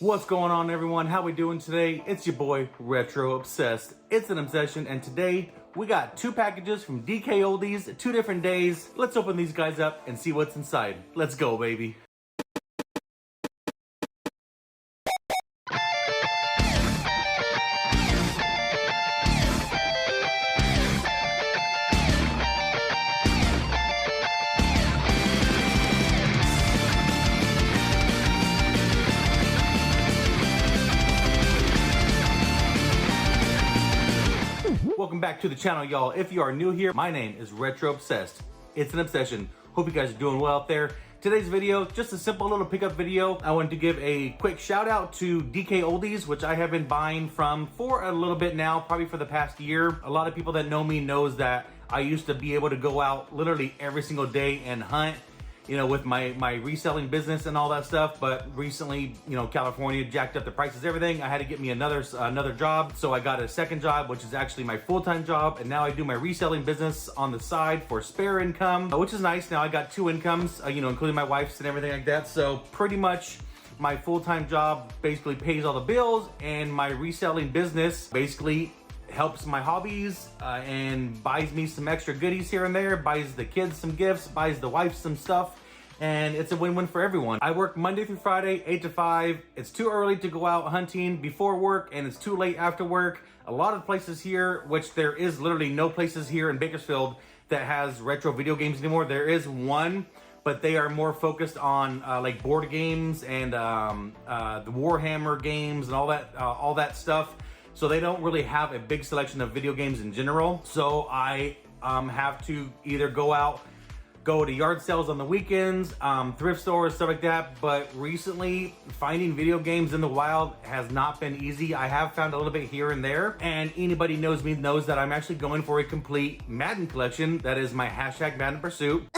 What's going on, everyone? How we doing today? It's your boy Retro Obsessed. It's an obsession, and today we got two packages from DK Oldies, 2 different days. Let's open these guys up and see what's inside. Let's go, baby. Welcome back to the channel, y'all. If you are new here, my name is Retro Obsessed. It's an obsession. Hope you guys are doing well out there. Today's video, just a simple little pickup video. I wanted to give a quick shout out to DK Oldies, which I have been buying from for a little bit now, probably for the past year. A lot of people that know me knows that I used to be able to go out literally every single day and hunt, you know, with my reselling business and all that stuff. But recently, you know, California jacked up the prices, everything. I had to get me another job. So I got a second job, which is actually my full-time job. And now I do my reselling business on the side for spare income, which is nice. Now I got 2 incomes, you know, including my wife's and everything like that. So pretty much my full-time job basically pays all the bills, and my reselling business basically helps my hobbies and buys me some extra goodies here and there, buys the kids some gifts, buys the wife some stuff, and it's a win-win for everyone. I work Monday through Friday, 8 to 5. It's too early to go out hunting before work, and it's too late after work. A lot of places here, which there is literally no places here in Bakersfield that has retro video games anymore. There is one, but they are more focused on like board games and the Warhammer games and all that stuff. So they don't really have a big selection of video games in general. So I have to either go to yard sales on the weekends, thrift stores, stuff like that. But recently, finding video games in the wild has not been easy. I have found a little bit here and there. And anybody knows me knows that I'm actually going for a complete Madden collection. That is my hashtag Madden Pursuit.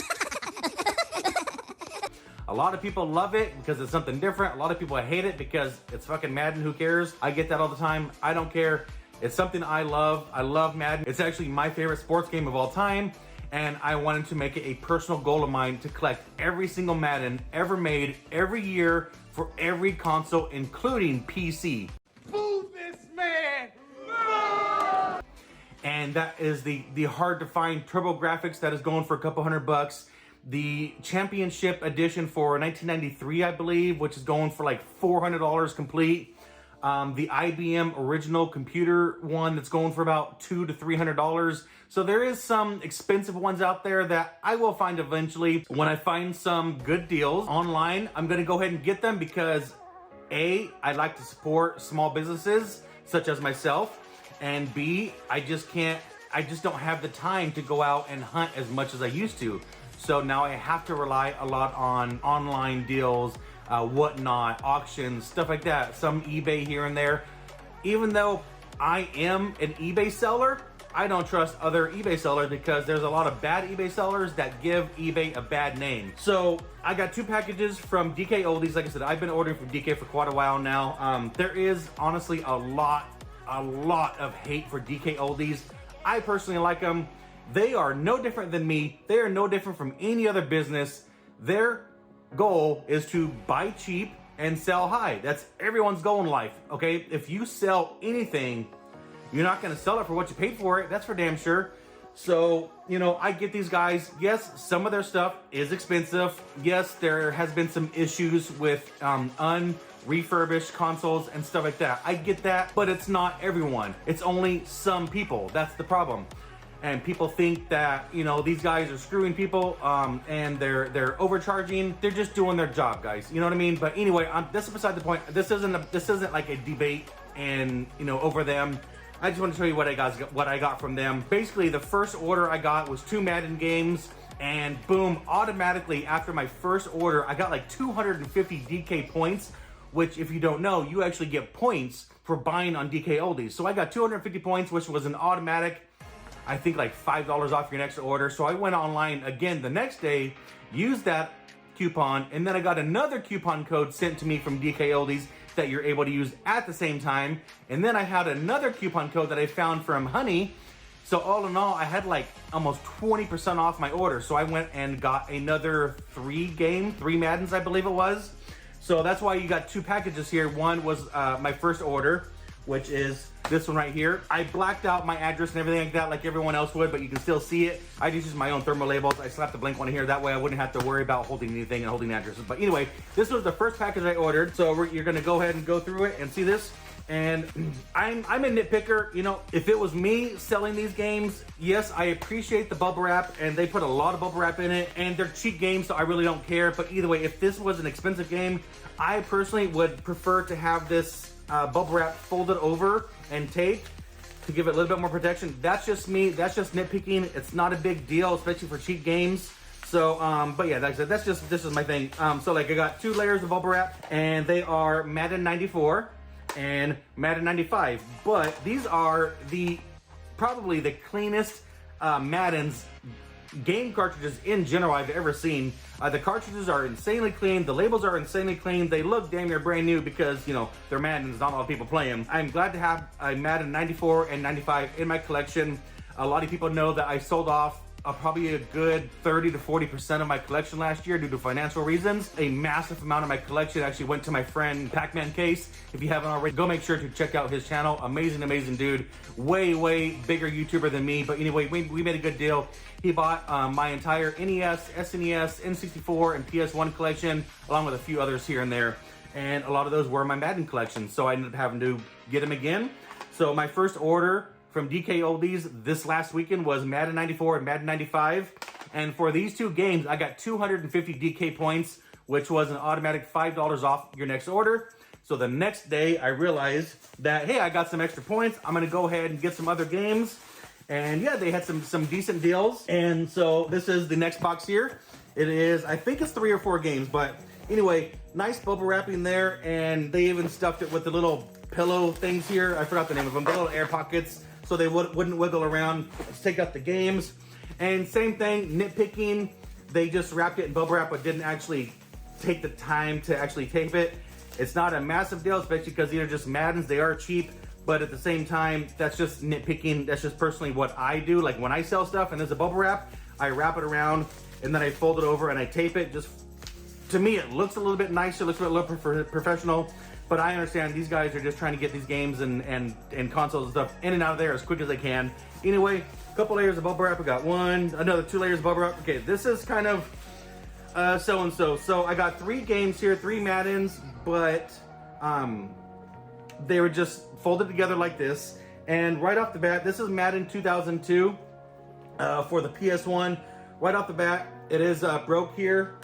A lot of people love it because it's something different. A lot of people hate it because it's fucking Madden, who cares? I get that all the time. I don't care. It's something I love. I love Madden. It's actually my favorite sports game of all time. And I wanted to make it a personal goal of mine to collect every single Madden ever made every year for every console, including PC. Boo this man! No! And that is the hard to find turbo graphics that is going for a couple $100. The championship edition for 1993, I believe, which is going for like $400 complete. The IBM original computer one that's going for about $200 to $300. So there is some expensive ones out there that I will find eventually. When I find some good deals online, I'm gonna go ahead and get them because A, I like to support small businesses such as myself, and B, I just don't have the time to go out and hunt as much as I used to. So now I have to rely a lot on online deals, whatnot, auctions, stuff like that, some eBay here and there. Even though I am an eBay seller, I don't trust other eBay sellers because there's a lot of bad eBay sellers that give eBay a bad name. So I got 2 packages from DK Oldies. Like I said, I've been ordering from DK for quite a while now. There is honestly a lot of hate for DK Oldies. I personally like them. They are no different than me. They are no different from any other business. Their goal is to buy cheap and sell high. That's everyone's goal in life, okay? If you sell anything, you're not gonna sell it for what you paid for it. That's for damn sure. So, you know, I get these guys. Yes, some of their stuff is expensive. Yes, there has been some issues with unrefurbished consoles and stuff like that. I get that, but it's not everyone. It's only some people. That's the problem. And people think that, you know, these guys are screwing people and they're overcharging. They're just doing their job, guys. You know what I mean? But anyway, this is beside the point. This isn't like a debate and, you know, over them. I just want to show you what I got from them. Basically, the first order I got was 2 Madden games, and boom, automatically after my first order, I got like 250 DK points, which if you don't know, you actually get points for buying on DK Oldies. So I got 250 points, which was an automatic, I think like $5 off your next order. So I went online again the next day, used that coupon, and then I got another coupon code sent to me from DK Oldies that you're able to use at the same time. And then I had another coupon code that I found from Honey. So all in all, I had like almost 20% off my order. So I went and got another 3 Maddens, I believe it was. So that's why you got 2 packages here. One was my first order, which is this one right here. I blacked out my address and everything like that like everyone else would, but you can still see it. I just use my own thermal labels. I slapped the blank one here. That way I wouldn't have to worry about holding anything and holding addresses. But anyway, this was the first package I ordered. So you're gonna go ahead and go through it and see this. And I'm a nitpicker. You know, if it was me selling these games, yes, I appreciate the bubble wrap, and they put a lot of bubble wrap in it, and they're cheap games, so I really don't care. But either way, if this was an expensive game, I personally would prefer to have this bubble wrap folded over and taped to give it a little bit more protection. That's just me. That's just nitpicking. It's not a big deal, especially for cheap games. So, but yeah, like I said, this is my thing. So like I got 2 layers of bubble wrap, and they are Madden 94 and Madden 95. But these are probably the cleanest Madden's game cartridges in general I've ever seen. The cartridges are insanely clean. The labels are insanely clean. They look damn near brand new because, you know, they're Maddens. Not a lot of people play them. I'm glad to have a Madden 94 and 95 in my collection. A lot of people know that I sold off probably a good 30 to 40% of my collection last year due to financial reasons. A massive amount of my collection actually went to my friend Pac-Man Case. If you haven't already, go make sure to check out his channel. Amazing dude. Way bigger YouTuber than me. But anyway, we made a good deal. He bought my entire NES, SNES, N64, and PS1 collection, along with a few others here and there. And a lot of those were my Madden collection. So I ended up having to get them again. So my first order from DK Oldies this last weekend was Madden 94 and Madden 95. And for these 2 games, I got 250 DK points, which was an automatic $5 off your next order. So the next day, I realized that, hey, I got some extra points. I'm gonna go ahead and get some other games. And yeah, they had some decent deals. And so this is the next box here. It is, I think it's 3 or 4 games, but anyway, nice bubble wrapping there. And they even stuffed it with the little pillow things here. I forgot the name of them, the little air pockets, so they wouldn't wiggle around. Let's take out the games. And same thing, nitpicking. They just wrapped it in bubble wrap, but didn't actually take the time to actually tape it. It's not a massive deal, especially because these are just Maddens. They are cheap, but at the same time, that's just nitpicking. That's just personally what I do. Like when I sell stuff and there's a bubble wrap, I wrap it around and then I fold it over and I tape it. Just to me, it looks a little bit nicer, looks a little professional. But I understand these guys are just trying to get these games and consoles and stuff in and out of there as quick as they can. Anyway, a couple layers of bubble wrap. I got another 2 layers of bubble wrap. Okay, this is kind of so-and-so. So I got 3 games here, 3 Maddens, but they were just folded together like this. And right off the bat, this is Madden 2002 for the PS1. Right off the bat, it is broke here.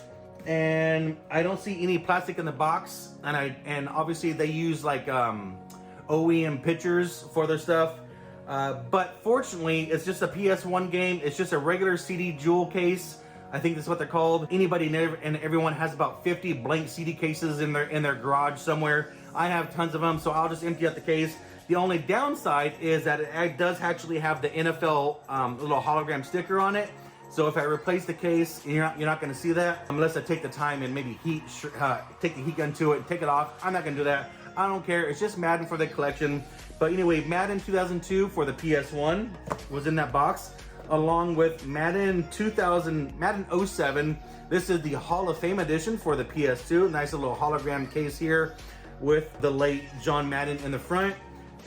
And I don't see any plastic in the box, and obviously they use like OEM pictures for their stuff, but fortunately it's just a PS1 game. It's just a regular CD jewel case. I think that's what they're called. Anybody and everyone has about 50 blank CD cases in their garage somewhere. I have tons of them, so I'll just empty out the case. The only downside is that it does actually have the NFL little hologram sticker on it. So if I replace the case, you're not going to see that unless I take the time and maybe take the heat gun to it and take it off. I'm not going to do that. I don't care. It's just Madden for the collection. But anyway, Madden 2002 for the PS1 was in that box, along with Madden 07. This is the Hall of Fame edition for the PS2. Nice little hologram case here with the late John Madden in the front.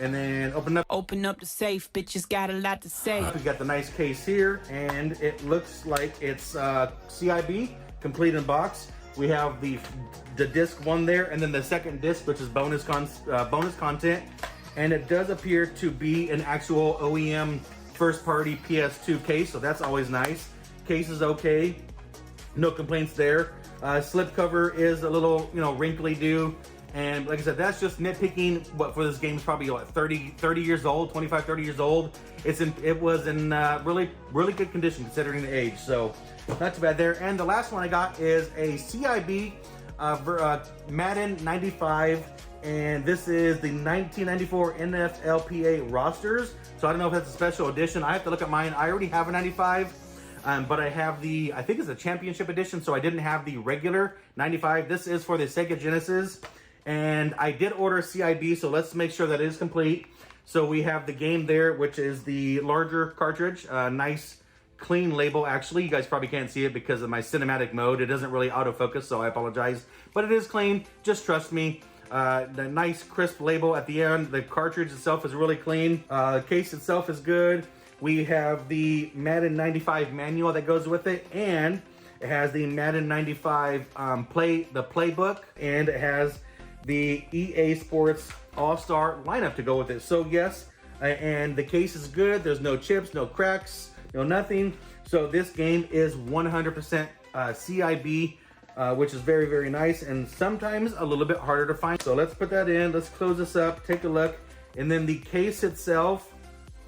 And then open up the safe, bitches got a lot to say. We got the nice case here, and it looks like it's CIB, complete in box. We have the disc 1 there, and then the second disc, which is bonus content. And it does appear to be an actual OEM first party PS2 case, so that's always nice. Case is okay, no complaints there. Slip cover is a little, wrinkly do. And like I said, that's just nitpicking. But for this game, it's probably what, 30 years old, 25, 30 years old. It was in really good condition considering the age. So not too bad there. And the last one I got is a CIB Madden 95. And this is the 1994 NFLPA rosters. So I don't know if that's a special edition. I have to look at mine. I already have a 95. But I have I think it's a championship edition. So I didn't have the regular 95. This is for the Sega Genesis. And I did order CIB, so let's make sure that it is complete. So we have the game there, which is the larger cartridge, nice clean label. Actually, you guys probably can't see it because of my cinematic mode. It doesn't really autofocus, so I apologize. But it is clean, just trust me. The nice crisp label at the end. The cartridge itself is really clean. The case itself is good. We have the Madden 95 manual that goes with it, and it has the Madden 95 playbook, and it has the EA Sports All-Star lineup to go with it. So yes, and the case is good. There's no chips, no cracks, no nothing. So this game is 100% CIB, which is very, very nice, and sometimes a little bit harder to find. So let's put that in. Let's close this up, take a look. And then the case itself,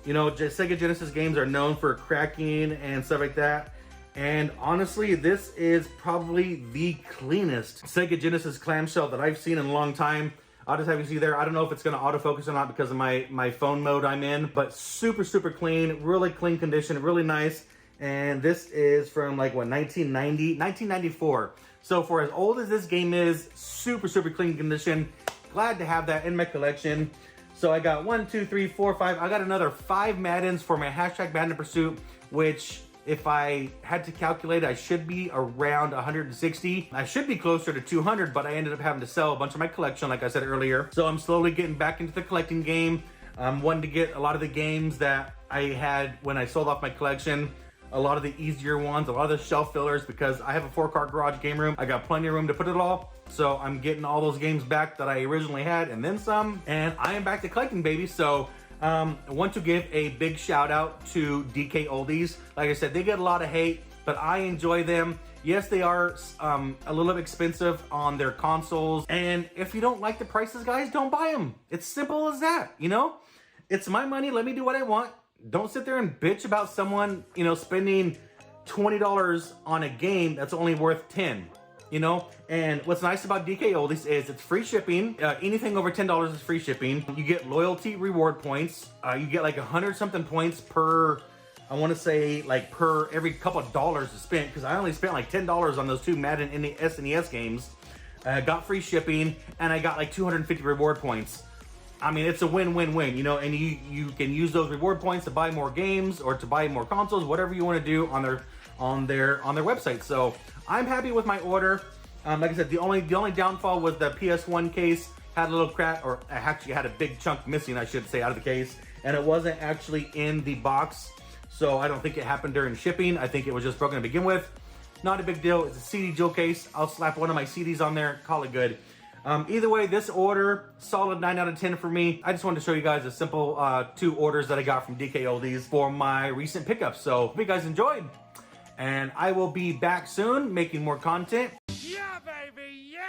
you know, Sega Genesis games are known for cracking and stuff like that. And honestly, this is probably the cleanest Sega Genesis clamshell that I've seen in a long time. I'll just have you see there. I don't know if it's going to autofocus or not because of my phone mode I'm in, but super, super clean, really clean condition, really nice. And this is from like what, 1994. So for as old as this game is, super, super clean condition. Glad to have that in my collection. So I got 1, 2, 3, 4, 5. I got another 5 Maddens for my hashtag Madden Pursuit, which if I had to calculate, I should be around 160. I should be closer to 200, but I ended up having to sell a bunch of my collection, like I said earlier. So I'm slowly getting back into the collecting game. I'm wanting to get a lot of the games that I had when I sold off my collection. A lot of the easier ones, a lot of the shelf fillers, because I have a 4-car garage game room. I got plenty of room to put it all. So I'm getting all those games back that I originally had and then some. And I am back to collecting, baby. So I want to give a big shout out to DK Oldies. Like I said, they get a lot of hate, but I enjoy them. Yes, they are a little bit expensive on their consoles. And if you don't like the prices, guys, don't buy them. It's simple as that, you know? It's my money. Let me do what I want. Don't sit there and bitch about someone, you know, spending $20 on a game that's only worth 10. You know, and what's nice about DK Oldies is it's free shipping. Anything over $10 is free shipping. You get loyalty reward points. You get like 100-something points per, I want to say like per every couple of dollars spent, because I only spent like $10 on those 2 Madden SNES games. Got free shipping, and I got like 250 reward points. I mean, it's a win-win-win, you know, and you can use those reward points to buy more games or to buy more consoles, whatever you want to do on their website. So I'm happy with my order. Like I said, the only downfall was the PS1 case had a little crack, or actually had a big chunk missing, I should say, out of the case, and it wasn't actually in the box. So I don't think it happened during shipping. I think it was just broken to begin with. Not a big deal. It's a CD jewel case. I'll slap one of my CDs on there, call it good. Either way, this order, solid 9 out of 10 for me. I just wanted to show you guys a simple 2 orders that I got from DK Oldies for my recent pickups. So hope you guys enjoyed. And I will be back soon making more content. Yeah, baby, yeah!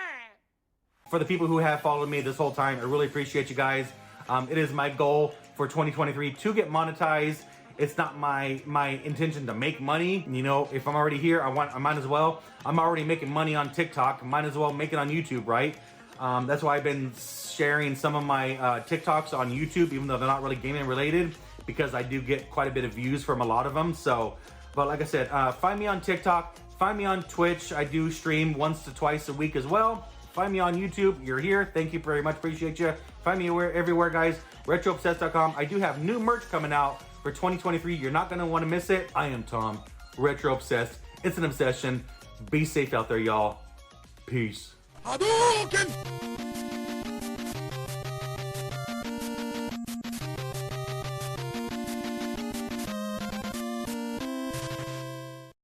For the people who have followed me this whole time, I really appreciate you guys. It is my goal for 2023 to get monetized. It's not my intention to make money. You know, if I'm already here, I might as well. I'm already making money on TikTok. Might as well make it on YouTube, right? That's why I've been sharing some of my TikToks on YouTube, even though they're not really gaming related, because I do get quite a bit of views from a lot of them. So, but like I said, find me on TikTok, find me on Twitch. I do stream once to twice a week as well. Find me on YouTube. You're here. Thank you very much. Appreciate you. Find me everywhere, guys. retrobsessed.com. I do have new merch coming out for 2023. You're not going to want to miss it. I am Tom, Retro Obsessed. It's an obsession. Be safe out there, y'all. Peace. Hadouken!